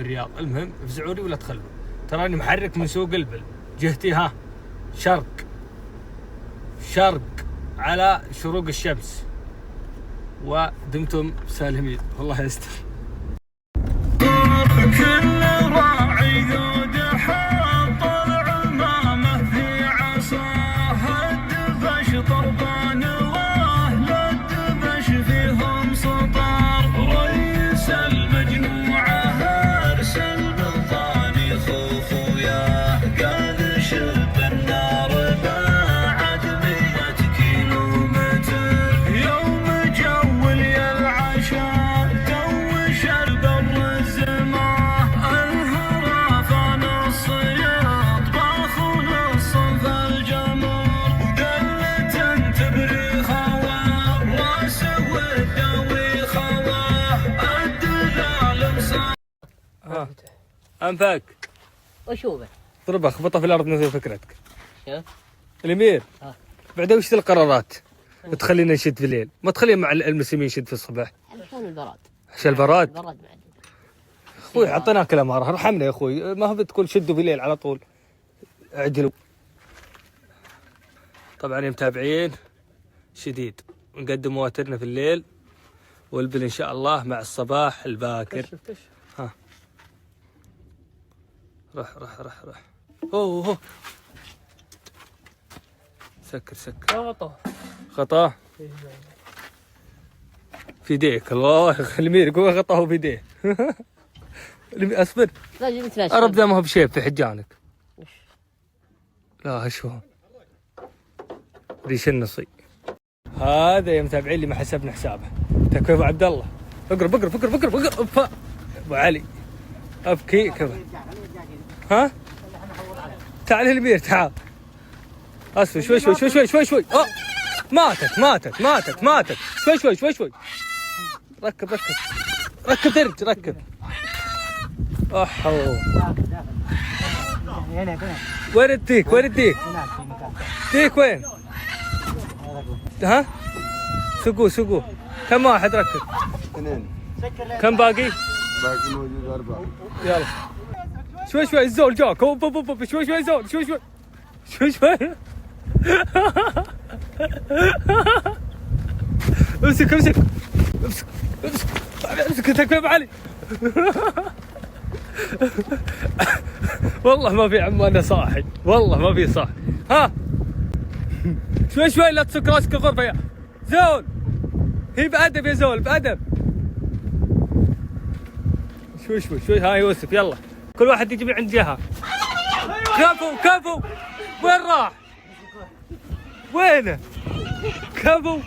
الرياض. المهم افزعوا لي ولا تخلوا، تراني محرك من سوق البل، جهتي ها شرق على شروق الشمس، ودمتم سالمين والله يستر. كل راعي ذو حاط العمامة في عصاه، الدبش طربان واهل الدبش فيهم سطار، رئيس المجموعة ارسل بطاني خوفوياه، قال شب النار بعد 100 كيلومتر، يوم جول يا العشاء تو شرب الرز ماه، الهرافة نص يطبخ ونص في الجمر، دلة تبري خواه راس والدوي خواه، الدلال مصاب. انفاك وش هو؟ ضربه خبطه في الارض مثل فكرتك. شوف الامير بعدين وش القرارات تخلينا نشد في الليل؟ ما تخلينا مع المسلمين نشد في الصباح عشان البراد. عشان البراد؟ البراد معدن اخوي اعطيناك الاماره، ارحمنا يا اخوي، ما هو بتقول شدوا في الليل على طول، اعجلوا. طبعا يا متابعين شديد نقدم مواترنا في الليل، والبل ان شاء الله مع الصباح الباكر. ها رح اوه سكر خطا في يديك. الله الامير يقول خطاه في يديه. اصبر ارب ذا ما هو بشيب في حجانك. لا شو ريش النصي هذا يا متابعين اللي ما حسبنا حسابه. كيف ابو عبد الله؟ اقرب ابو علي ابكي كيف؟ ها تعال الامير تعال. اصبر شوي اه ماتت شوي ركب درج ركب. وين الديك ديك وين؟ ها سقوه كم واحد ركب؟ 2. كم باقي موجود 4. يلا شوي الزول جاك. شوي زول شوي امسك تكفى ابو علي. والله ما في عم انا صاحي، والله ما في صاحي. ها شوي لا تسك راسك الغرفه يا زول، هي بأدب يا زول بأدب. شوي هاي يوسف يلا كل واحد يجي من عند جهه. كفو وين راح؟ وينه؟ كفو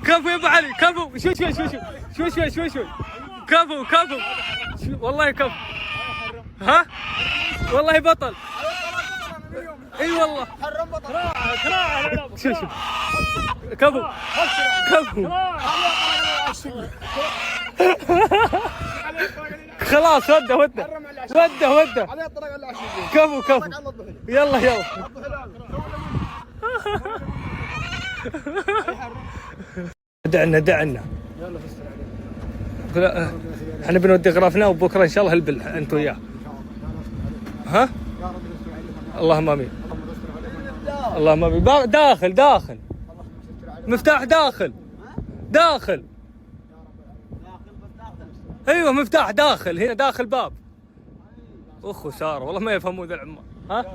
يا ابو علي كفو. شوي كفو والله كفو. ها والله بطل. اي والله شوف كفو خلاص وده كفو يلا دعنا احنا بنودي غرفنا وبكره ان شاء الله هلبل انت وياه. ها اللهم امين داخل مفتاح داخل ايوه مفتاح داخل هنا داخل باب. اخو ساره والله ما يفهمون ذا العمال. ها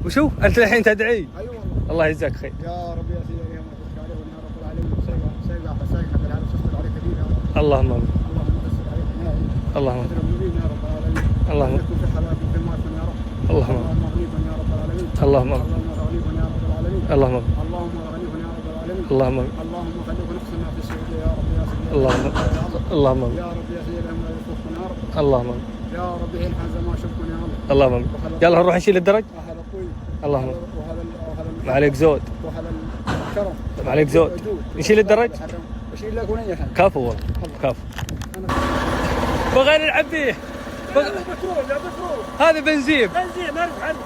وشو انت الحين تدعي؟ ايوه الله يجزاك خير يا رب يا سيدي يا رب العالمين. اللهم امين اللهم اللهم اللهم اللهم اللهم اللهم يا رب يا سيدي لهم لا يفوقنا يا رب. اللهم يا رب حين حزم ما شفنا يا رب. اللهم يلا نروح نشيل الدرج. هذا اخوي اللهم وهذا ما عليك زود وهذا الكرم ما عليك زود نشيل الدرج. اشيل لك ونية كفو والله كفو بغير نلعب فيه هذا بنزين نعرف عنه.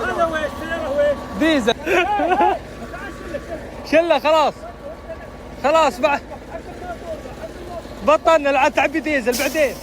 هذا وين ديزل شله خلاص بعد بطلنا لا تعبي ديزل بعدين.